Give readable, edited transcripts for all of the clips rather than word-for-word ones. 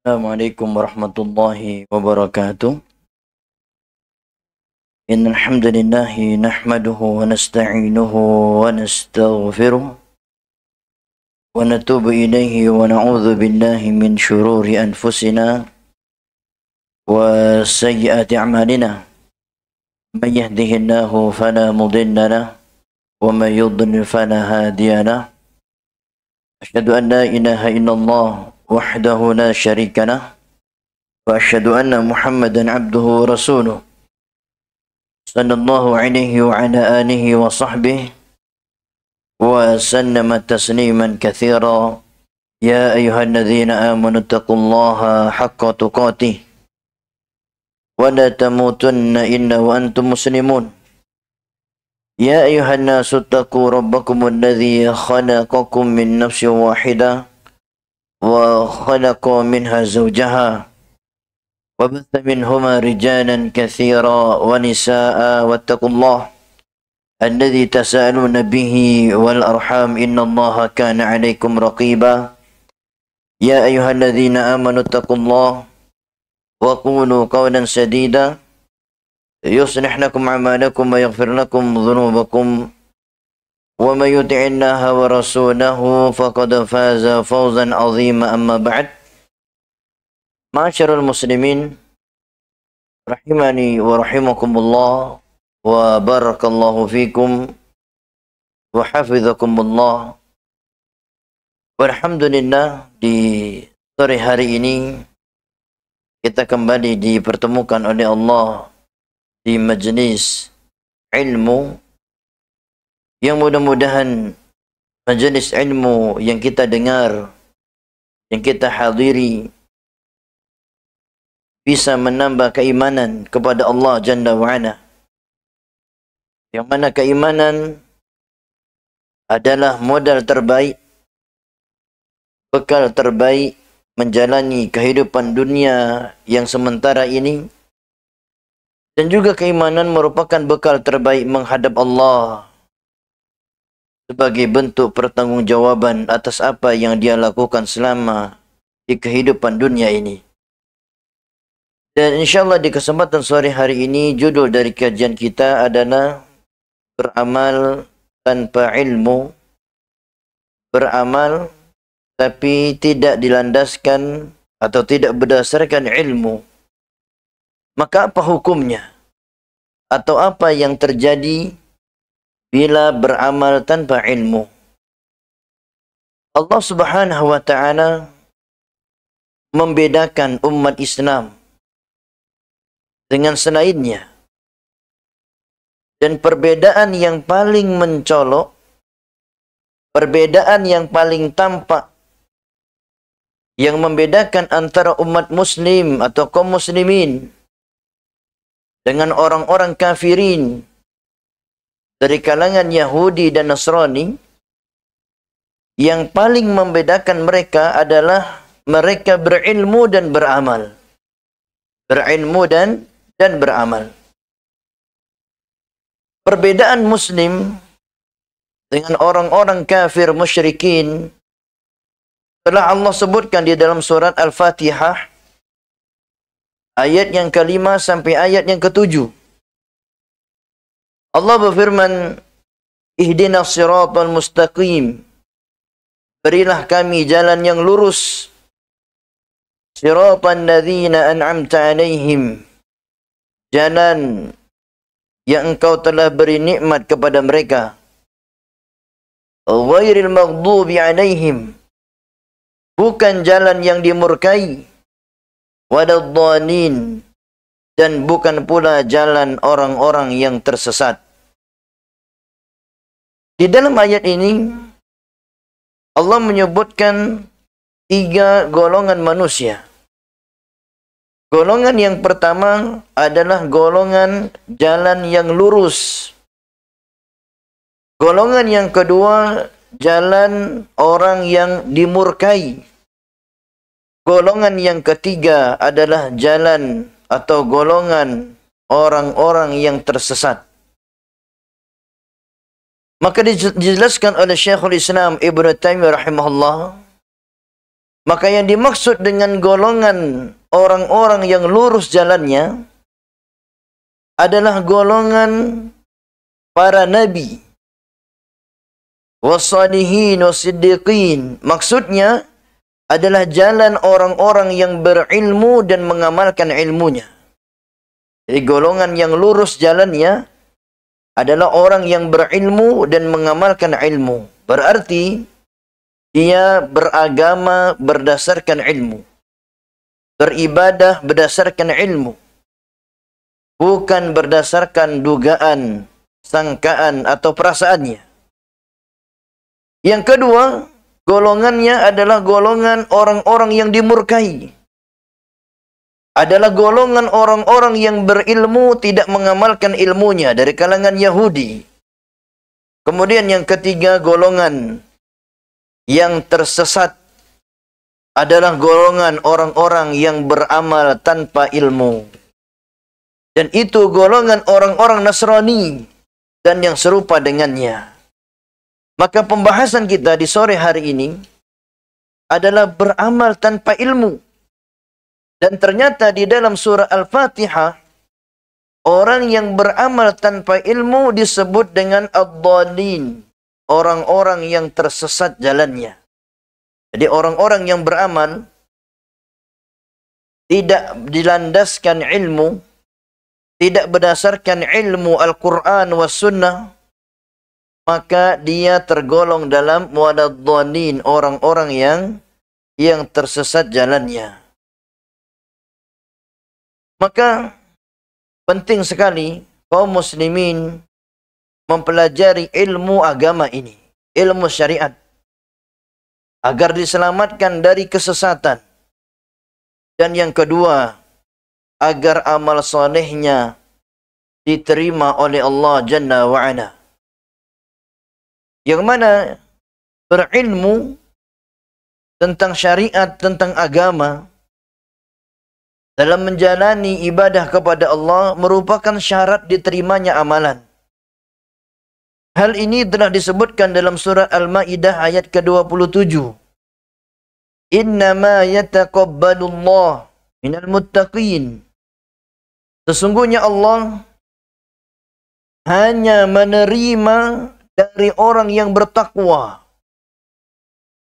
Assalamualaikum warahmatullahi wabarakatuh. Innal hamdalillah nahmaduhu wa nasta'inuhu wa nastaghfiruh wa natubu ilayhi wa na'udzu billahi min shururi anfusina wa sayyiati a'malina. Man yahdihillahu fala mudilla lahu wa man yudlil fala hadiya lahu. Asyhadu an la ilaha illallah wahdahu la syarika lahu wa asyhadu anna Muhammadan abduhu wa rasuluh. Sallallahu alaihi wa ala alihi wa sahbihi wa sallama tasliman katsira. Ya ayyuhalladzina amanu taqullaha haqqa tuqatih wa la tamutunna illa wa antum muslimun. Ya ayyuhan nasu taqu rabbakum alladzi khalaqakum min nafsin wahidah wa khalaqa minha zawjaha وبث منهما رجالا كثيرا ونساء واتقوا الله الذي تساءلون به والأرحام إن الله كان عليكم رقيبا يا أيها الذين آمنوا اتقوا الله وقولوا قولا سديدا يصلح لكم أعمالكم ويغفر لكم ذنوبكم ومن يطع الله ورسوله فقد فاز فوزا عظيما أما بعد. Ma'asyiral muslimin rahimani wa rahimakumullah wa barakallahu fikum wa hafizakumullah. Alhamdulillah, di sore hari ini kita kembali dipertemukan oleh Allah di majlis ilmu yang mudah-mudahan majlis ilmu yang kita dengar, yang kita hadiri, bisa menambah keimanan kepada Allah Jalla wa'ala. Yang mana keimanan adalah modal terbaik, bekal terbaik menjalani kehidupan dunia yang sementara ini. Dan juga keimanan merupakan bekal terbaik menghadap Allah sebagai bentuk pertanggungjawaban atas apa yang dia lakukan selama di kehidupan dunia ini. Dan insyaAllah di kesempatan sore hari ini, judul dari kajian kita adalah beramal tanpa ilmu. Beramal tapi tidak dilandaskan atau tidak berdasarkan ilmu. Maka apa hukumnya? Atau apa yang terjadi bila beramal tanpa ilmu? Allah Subhanahu wa ta'ala membedakan umat Islam dengan selainnya. Dan perbedaan yang paling mencolok, perbedaan yang paling tampak, yang membedakan antara umat muslim atau kaum muslimin dengan orang-orang kafirin dari kalangan Yahudi dan Nasrani, yang paling membedakan mereka adalah mereka berilmu dan beramal. Berilmu dan beramal. Perbedaan muslim dengan orang-orang kafir musyrikin telah Allah sebutkan di dalam surat Al-Fatihah ayat yang ke-5 sampai ayat yang ke-7. Allah berfirman, ihdinas siratal mustaqim, berilah kami jalan yang lurus, siratal ladzina an'amta alaihim, jalan yang engkau telah beri nikmat kepada mereka, ghairil maghdubi alaihim, bukan jalan yang dimurkai, waladdallin, dan bukan pula jalan orang-orang yang tersesat. Di dalam ayat ini Allah menyebutkan 3 golongan manusia. Golongan yang pertama adalah golongan jalan yang lurus. Golongan yang kedua, jalan orang yang dimurkai. Golongan yang ketiga adalah jalan atau golongan orang-orang yang tersesat. Maka dijelaskan oleh Syekhul Islam Ibnu Taimiyah rahimahullah Maka yang dimaksud dengan golongan orang-orang yang lurus jalannya adalah golongan para nabi, wassalihin, wassiddiqin. Maksudnya adalah jalan orang-orang yang berilmu dan mengamalkan ilmunya. Jadi golongan yang lurus jalannya adalah orang yang berilmu dan mengamalkan ilmu. Berarti dia beragama berdasarkan ilmu, beribadah berdasarkan ilmu, bukan berdasarkan dugaan, sangkaan atau perasaannya. Yang kedua, golongannya adalah golongan orang-orang yang dimurkai. Adalah golongan orang-orang yang berilmu tidak mengamalkan ilmunya dari kalangan Yahudi. Kemudian yang ketiga, golongan yang tersesat adalah golongan orang-orang yang beramal tanpa ilmu. Dan itu golongan orang-orang Nasrani dan yang serupa dengannya. Maka pembahasan kita di sore hari ini adalah beramal tanpa ilmu. Dan ternyata di dalam surah Al-Fatihah, orang yang beramal tanpa ilmu disebut dengan ad-dhalin, orang-orang yang tersesat jalannya. Jadi orang-orang yang beramal tidak dilandaskan ilmu, tidak berdasarkan ilmu Al-Quran was sunnah, maka dia tergolong dalam wadadhdhalin, orang-orang yang tersesat jalannya. Maka penting sekali kaum muslimin mempelajari ilmu agama ini, ilmu syariat, agar diselamatkan dari kesesatan. Dan yang kedua, agar amal solehnya diterima oleh Allah Jalla wa'ala. Yang mana berilmu tentang syariat, tentang agama, dalam menjalani ibadah kepada Allah merupakan syarat diterimanya amalan. Hal ini telah disebutkan dalam surah Al-Ma'idah ayat ke-27. Innama yataqabbalullah minal muttaqin. Sesungguhnya Allah hanya menerima dari orang yang bertakwa.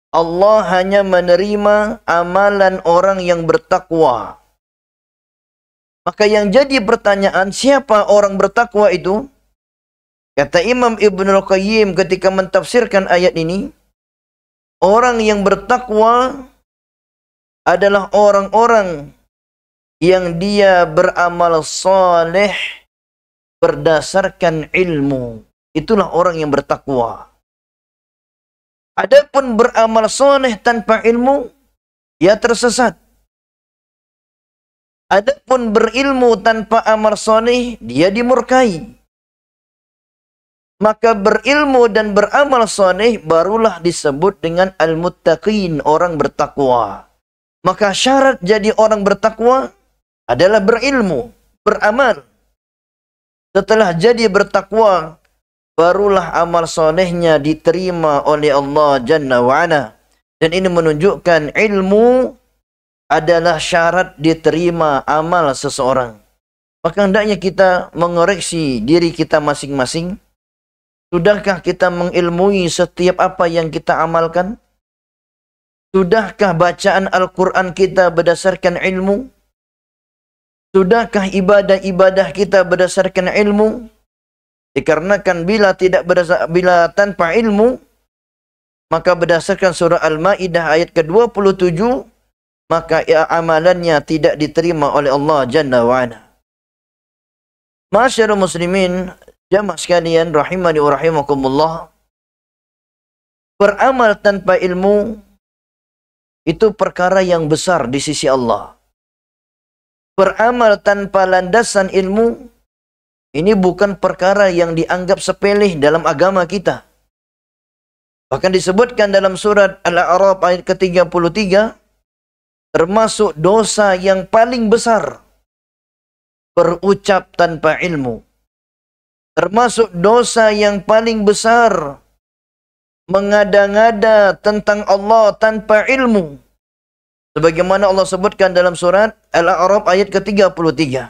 Allah hanya menerima amalan orang yang bertakwa. Maka yang jadi pertanyaan, siapa orang bertakwa itu? Kata Imam Ibnul Qayyim ketika mentafsirkan ayat ini, orang yang bertakwa adalah orang-orang yang dia beramal saleh berdasarkan ilmu. Itulah orang yang bertakwa. Adapun beramal saleh tanpa ilmu, ia tersesat. Adapun berilmu tanpa amal saleh, dia dimurkai. Maka berilmu dan beramal saleh barulah disebut dengan al-muttaqin, orang bertakwa. Maka syarat jadi orang bertakwa adalah berilmu, beramal. Setelah jadi bertakwa, barulah amal solehnya diterima oleh Allah Jalla wa'ala. Dan ini menunjukkan ilmu adalah syarat diterima amal seseorang. Maka hendaknya kita mengoreksi diri kita masing-masing. Sudahkah kita mengilmui setiap apa yang kita amalkan? Sudahkah bacaan Al-Quran kita berdasarkan ilmu? Sudahkah ibadah-ibadah kita berdasarkan ilmu? Dikarenakan bila tanpa ilmu, maka berdasarkan surah Al-Ma'idah ayat ke-27, maka amalannya tidak diterima oleh Allah Jalla wa'ala. Masyarul muslimin, jamaah sekalian rahimani wa rahimakumullah, beramal tanpa ilmu itu perkara yang besar di sisi Allah. Beramal tanpa landasan ilmu, ini bukan perkara yang dianggap sepele dalam agama kita. Bahkan disebutkan dalam surat Al-A'raf ayat ke-33, termasuk dosa yang paling besar, berucap tanpa ilmu. Termasuk dosa yang paling besar, mengada-ngada tentang Allah tanpa ilmu. Sebagaimana Allah sebutkan dalam surat Al-A'raf ayat ke-33.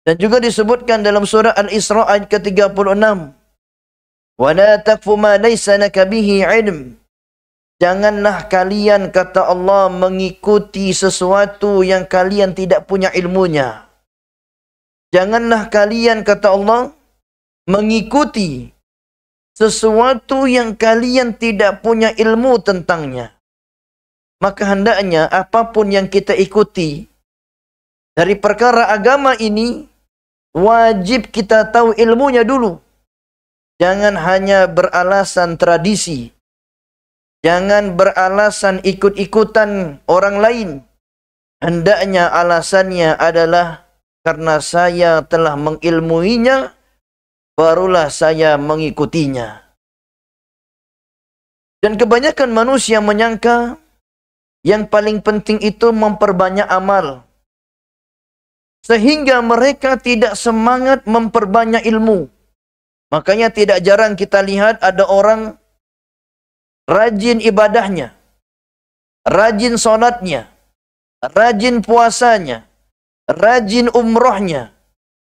Dan juga disebutkan dalam surat Al-Isra ayat ke-36. وَلَا تَقْفُ مَا لَيْسَ لَكَ بِهِ عِلْمٍ. Janganlah kalian, kata Allah, mengikuti sesuatu yang kalian tidak punya ilmunya. Janganlah kalian, kata Allah, mengikuti sesuatu yang kalian tidak punya ilmu tentangnya. Maka hendaknya apapun yang kita ikuti dari perkara agama ini, wajib kita tahu ilmunya dulu. Jangan hanya beralasan tradisi. Jangan beralasan ikut-ikutan orang lain. Hendaknya alasannya adalah karena saya telah mengilmuinya, barulah saya mengikutinya. Dan kebanyakan manusia menyangka yang paling penting itu memperbanyak amal. Sehingga mereka tidak semangat memperbanyak ilmu. Makanya tidak jarang kita lihat ada orang rajin ibadahnya, rajin solatnya, rajin puasanya, rajin umrohnya,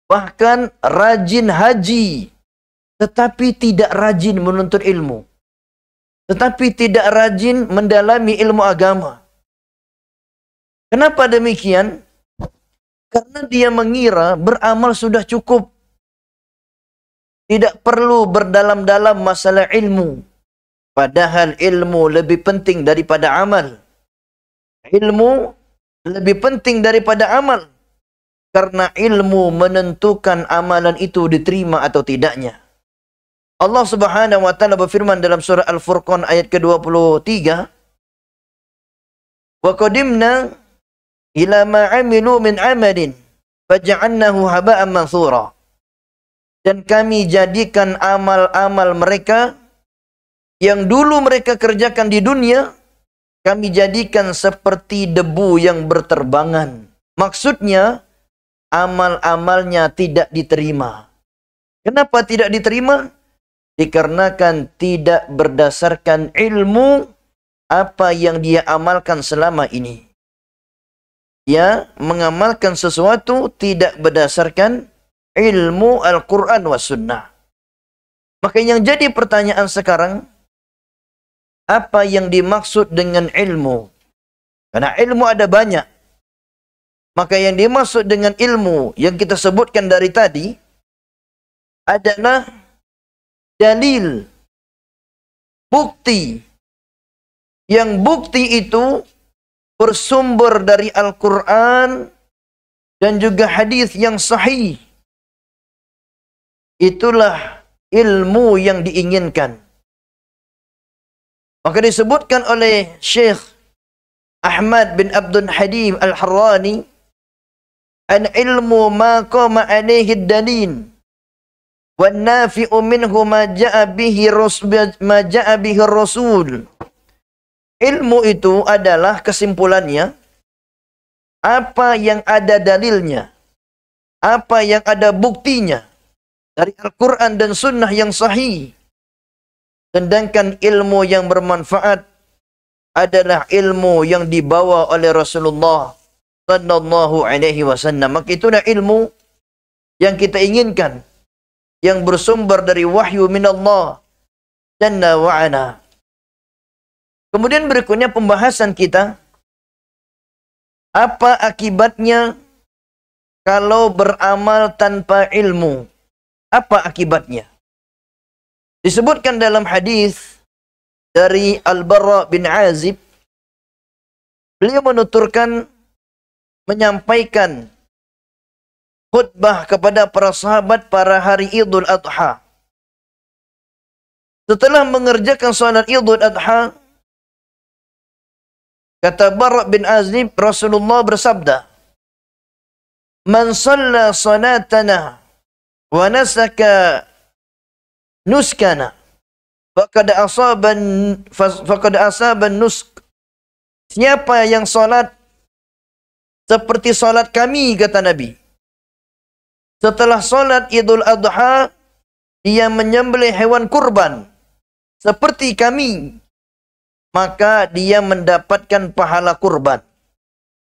bahkan rajin haji, tetapi tidak rajin menuntut ilmu, tetapi tidak rajin mendalami ilmu agama. Kenapa demikian? Karena dia mengira beramal sudah cukup. Tidak perlu berdalam-dalam masalah ilmu. Padahal ilmu lebih penting daripada amal. Ilmu lebih penting daripada amal. Karena ilmu menentukan amalan itu diterima atau tidaknya. Allah Subhanahu wa taala berfirman dalam surah Al-Furqan ayat ke-23, "Wa qadimna ila ma 'amilu min 'amalin faj'alnahu haba'an mansura." Dan kami jadikan amal-amal mereka yang dulu mereka kerjakan di dunia, kami jadikan seperti debu yang berterbangan. Maksudnya, amal-amalnya tidak diterima. Kenapa tidak diterima? Dikarenakan tidak berdasarkan ilmu apa yang dia amalkan selama ini. Dia mengamalkan sesuatu tidak berdasarkan ilmu Al-Quran wa Sunnah. Maka yang jadi pertanyaan sekarang, apa yang dimaksud dengan ilmu? Karena ilmu ada banyak. Maka yang dimaksud dengan ilmu yang kita sebutkan dari tadi adalah dalil, bukti. Yang bukti itu bersumber dari Al-Quran dan juga hadis yang sahih. Itulah ilmu yang diinginkan. Maka disebutkan oleh Syekh Ahmad bin Abdul Halim Al-Harrani, "An ilmu ma qama alaihi ad-dalil, wan nafi'u minhu ma ja'a bihi rasul." Ilmu itu adalah kesimpulannya apa yang ada dalilnya, apa yang ada buktinya dari Al-Quran dan Sunnah yang sahih. Sedangkan ilmu yang bermanfaat adalah ilmu yang dibawa oleh Rasulullah sallallahu alaihi wasallam. Maka itulah ilmu yang kita inginkan, yang bersumber dari wahyu minallah jalla wa ala. Kemudian berikutnya pembahasan kita, apa akibatnya kalau beramal tanpa ilmu? Apa akibatnya? Disebutkan dalam hadis dari Al-Bara bin Azib, beliau menuturkan, menyampaikan khutbah kepada para sahabat pada hari Idul Adha. Setelah mengerjakan salat Idul Adha, kata Bara bin Azib, Rasulullah bersabda, "Man shalla salatana wa nasaka nuskana faqad asaban nusk." Siapa yang salat seperti salat kami, kata Nabi, setelah salat Idul Adha dia menyembelih hewan kurban seperti kami, maka dia mendapatkan pahala kurban.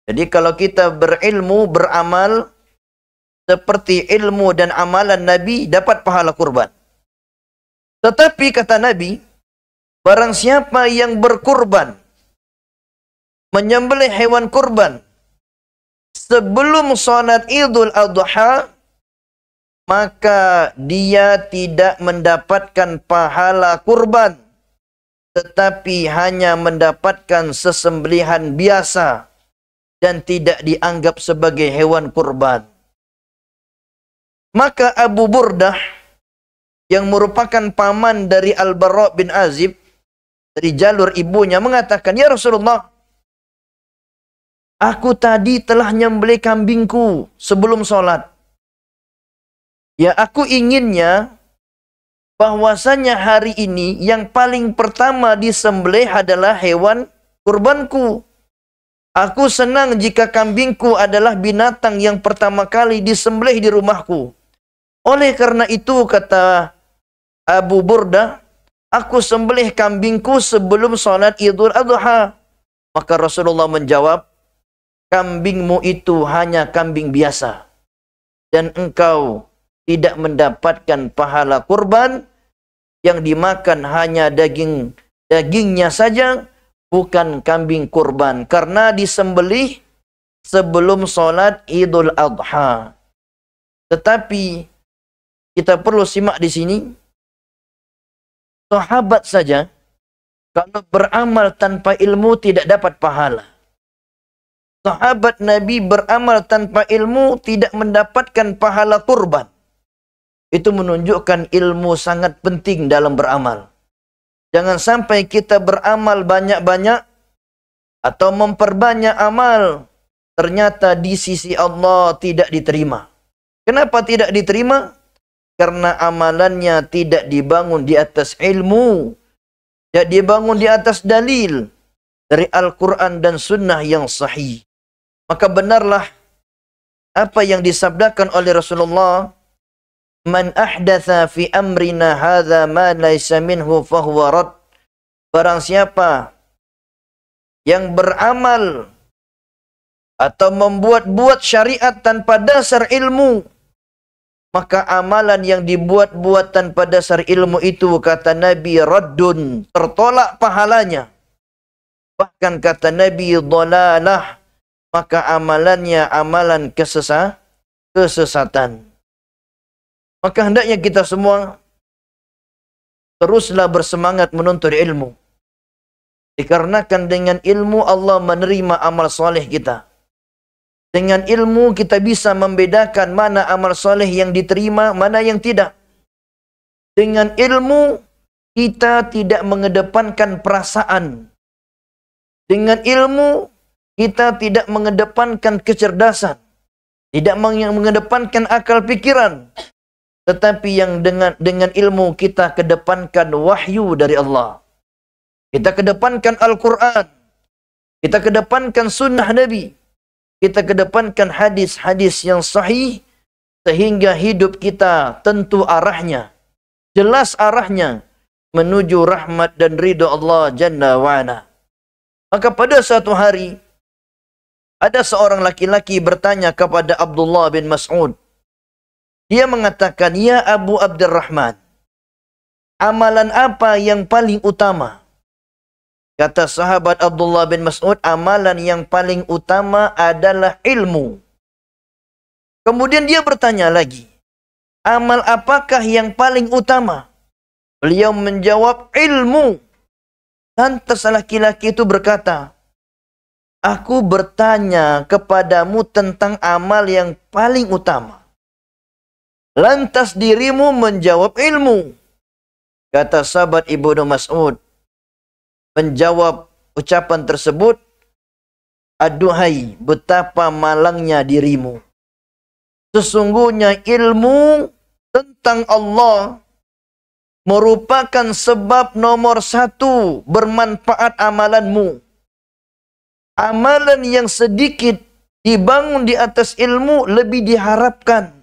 Jadi kalau kita berilmu, beramal seperti ilmu dan amalan Nabi, dapat pahala kurban. Tetapi kata Nabi, barang siapa yang berkurban, menyembelih hewan kurban sebelum salat Idul Adha, maka dia tidak mendapatkan pahala kurban, tetapi hanya mendapatkan sesembelihan biasa dan tidak dianggap sebagai hewan kurban. Maka Abu Burdah yang merupakan paman dari Al-Bara bin Azib dari jalur ibunya mengatakan, "Ya Rasulullah, aku tadi telah nyembelih kambingku sebelum sholat. Ya, aku inginnya bahwasanya hari ini yang paling pertama disembelih adalah hewan kurbanku. Aku senang jika kambingku adalah binatang yang pertama kali disembelih di rumahku. Oleh karena itu," kata Abu Burdah, "aku sembelih kambingku sebelum sholat Idul Adha." Maka Rasulullah menjawab, "Kambingmu itu hanya kambing biasa, dan engkau tidak mendapatkan pahala kurban, yang dimakan hanya dagingnya saja, bukan kambing kurban, karena disembelih sebelum sholat Idul Adha." Tetapi kita perlu simak di sini, sahabat saja kalau beramal tanpa ilmu tidak dapat pahala. Sahabat Nabi beramal tanpa ilmu tidak mendapatkan pahala kurban. Itu menunjukkan ilmu sangat penting dalam beramal. Jangan sampai kita beramal banyak-banyak atau memperbanyak amal, ternyata di sisi Allah tidak diterima. Kenapa tidak diterima? Karena amalannya tidak dibangun di atas ilmu, tidak dibangun di atas dalil dari Al-Quran dan Sunnah yang sahih. Maka benarlah apa yang disabdakan oleh Rasulullah, "Man ahdatha fi amrina hadha ma laysa minhu fahuwa rad." Barang siapa yang beramal atau membuat-buat syariat tanpa dasar ilmu, maka amalan yang dibuat-buat tanpa dasar ilmu itu, kata Nabi, raddun, tertolak pahalanya. Bahkan kata Nabi, dhalalah, maka amalannya amalan kesesatan. Maka hendaknya kita semua teruslah bersemangat menuntut ilmu. Dikarenakan dengan ilmu Allah menerima amal soleh kita. Dengan ilmu kita bisa membedakan mana amal soleh yang diterima, mana yang tidak. Dengan ilmu kita tidak mengedepankan perasaan. Dengan ilmu kita tidak mengedepankan kecerdasan, tidak mengedepankan akal pikiran, tetapi yang dengan ilmu kita kedepankan wahyu dari Allah. Kita kedepankan Al-Quran, kita kedepankan sunnah Nabi, kita kedepankan hadis-hadis yang sahih, sehingga hidup kita tentu arahnya, jelas arahnya menuju rahmat dan ridha Allah Jalla wa'ala. Maka pada suatu hari ada seorang laki-laki bertanya kepada Abdullah bin Mas'ud. Dia mengatakan, "Ya Abu Abdurrahman, amalan apa yang paling utama?" Kata sahabat Abdullah bin Mas'ud, "Amalan yang paling utama adalah ilmu." Kemudian dia bertanya lagi, "Amal apakah yang paling utama?" Beliau menjawab, "Ilmu." Lantas laki-laki itu berkata, "Aku bertanya kepadamu tentang amal yang paling utama. Lantas dirimu menjawab ilmu." Kata sahabat Ibnu Mas'ud, menjawab ucapan tersebut, "Aduhai, betapa malangnya dirimu. Sesungguhnya ilmu tentang Allah merupakan sebab nomor satu bermanfaat amalanmu. Amalan yang sedikit dibangun di atas ilmu lebih diharapkan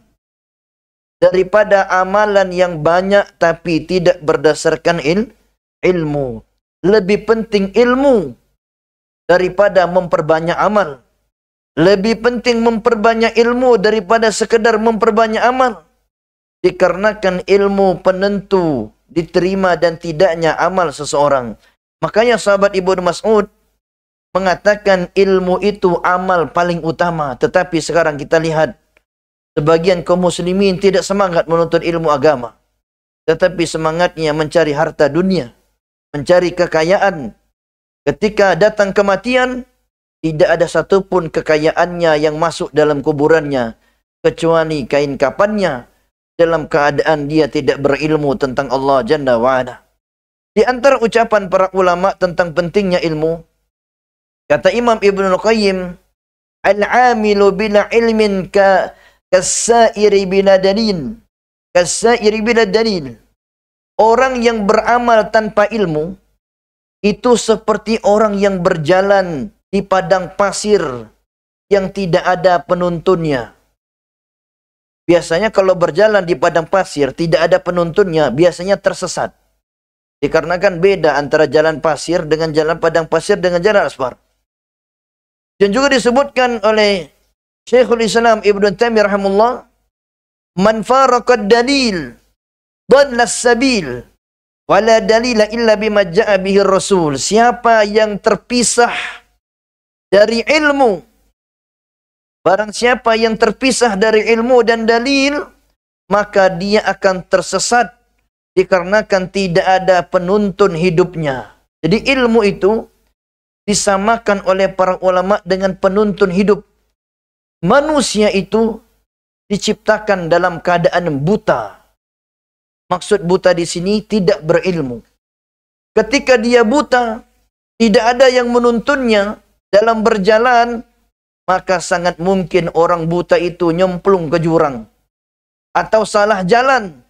daripada amalan yang banyak tapi tidak berdasarkan ilmu. lebih penting ilmu daripada memperbanyak amal. Lebih penting memperbanyak ilmu daripada sekedar memperbanyak amal. Dikarenakan ilmu penentu diterima dan tidaknya amal seseorang. Makanya sahabat Ibnu Mas'ud mengatakan ilmu itu amal paling utama. Tetapi sekarang kita lihat sebagian kaum muslimin tidak semangat menuntut ilmu agama. Tetapi semangatnya mencari harta dunia, mencari kekayaan. Ketika datang kematian, tidak ada satupun kekayaannya yang masuk dalam kuburannya, kecuali kain kafannya, dalam keadaan dia tidak berilmu tentang Allah Jalla wa'ala. Di antara ucapan para ulama tentang pentingnya ilmu, kata Imam Ibnul Qayyim, al-amilu bila ilmin kasairi bila dalil. Kasairi bila dalil. Orang yang beramal tanpa ilmu, itu seperti orang yang berjalan di padang pasir yang tidak ada penuntunnya. Biasanya kalau berjalan di padang pasir tidak ada penuntunnya, biasanya tersesat. Dikarenakan beda antara jalan pasir dengan jalan padang pasir dengan jalan aspal. Dan juga disebutkan oleh Syekhul Islam Ibnu Taimiyah rahimahullah, man faraqad dalil dhalla sabil wala dalila illa bima jaa bihi rasul. Siapa yang terpisah dari ilmu, barang siapa yang terpisah dari ilmu dan dalil, maka dia akan tersesat dikarenakan tidak ada penuntun hidupnya. Jadi ilmu itu disamakan oleh para ulama dengan penuntun hidup. Manusia itu diciptakan dalam keadaan buta. Maksud buta di sini tidak berilmu. Ketika dia buta, tidak ada yang menuntunnya dalam berjalan, maka sangat mungkin orang buta itu nyemplung ke jurang, atau salah jalan,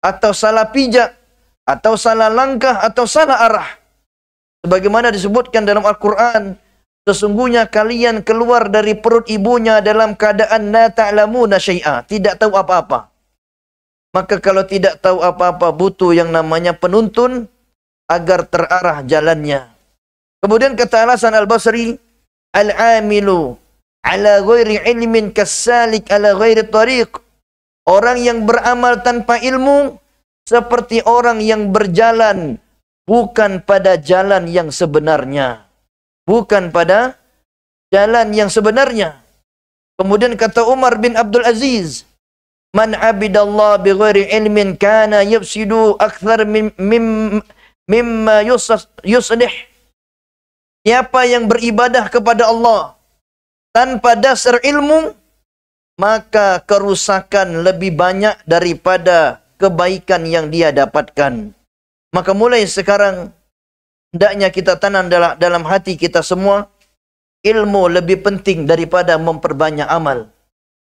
atau salah pijak, atau salah langkah, atau salah arah. Sebagaimana disebutkan dalam Al-Quran, sesungguhnya kalian keluar dari perut ibunya dalam keadaan la ta'lamuna syai'a, tidak tahu apa-apa. Maka kalau tidak tahu apa-apa, butuh yang namanya penuntun agar terarah jalannya. Kemudian kata Al-Hasan Al-Basri, al-amilu ala ghairi ilmin kasalik ala ghairi tariq. Orang yang beramal tanpa ilmu seperti orang yang berjalan bukan pada jalan yang sebenarnya. Bukan pada jalan yang sebenarnya. Kemudian kata Umar bin Abdul Aziz, man abidallah bighairi ilmin kana yufsidu akthar mimma yuslih. Siapa yang beribadah kepada Allah tanpa dasar ilmu, maka kerusakan lebih banyak daripada kebaikan yang dia dapatkan. Maka mulai sekarang hendaknya kita tanam dalam hati kita semua, ilmu lebih penting daripada memperbanyak amal.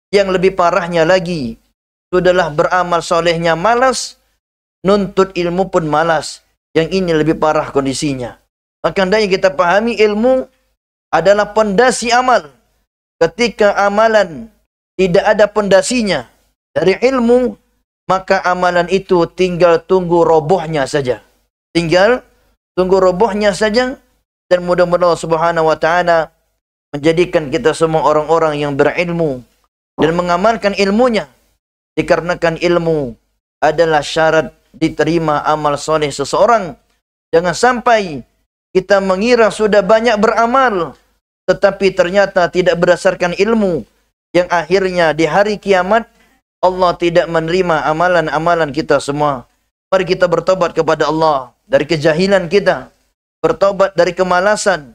Yang lebih parahnya lagi, sudahlah beramal solehnya malas, nuntut ilmu pun malas. Yang ini lebih parah kondisinya. Maka hendaknya kita pahami ilmu adalah pondasi amal. Ketika amalan tidak ada pondasinya dari ilmu, maka amalan itu tinggal tunggu robohnya saja. Tinggal tunggu robohnya saja. Dan mudah-mudahan Allah Subhanahu wa Ta'ala menjadikan kita semua orang-orang yang berilmu dan mengamalkan ilmunya. Dikarenakan ilmu adalah syarat diterima amal soleh seseorang. Jangan sampai kita mengira sudah banyak beramal, tetapi ternyata tidak berdasarkan ilmu, yang akhirnya di hari kiamat Allah tidak menerima amalan-amalan kita semua. Mari kita bertobat kepada Allah dari kejahilan kita, bertobat dari kemalasan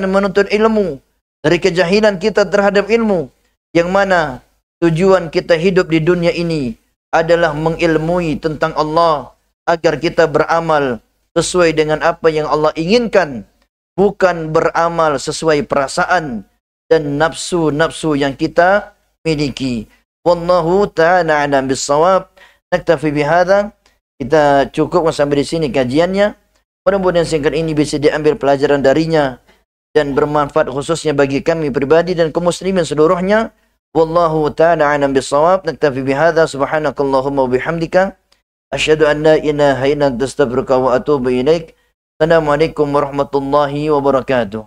menuntut ilmu, dari kejahilan kita terhadap ilmu, yang mana tujuan kita hidup di dunia ini adalah mengilmui tentang Allah agar kita beramal sesuai dengan apa yang Allah inginkan, bukan beramal sesuai perasaan dan nafsu-nafsu yang kita miliki. Wallahu ta'ala a'lam bis-shawab. Naktafi bihadza. Kita cukup sampai di sini kajiannya. Mudah-mudahan singkat ini bisa diambil pelajaran darinya dan bermanfaat khususnya bagi kami pribadi dan kaum muslimin seluruhnya. Wallahu ta'ala a'lam bis-shawab. Naktafi bihadza. Subhanakallahumma wa bihamdika asyhadu an la ilaha illa anta astaghfiruka wa atubu ilaik. Assalamualaikum warahmatullahi wabarakatuh.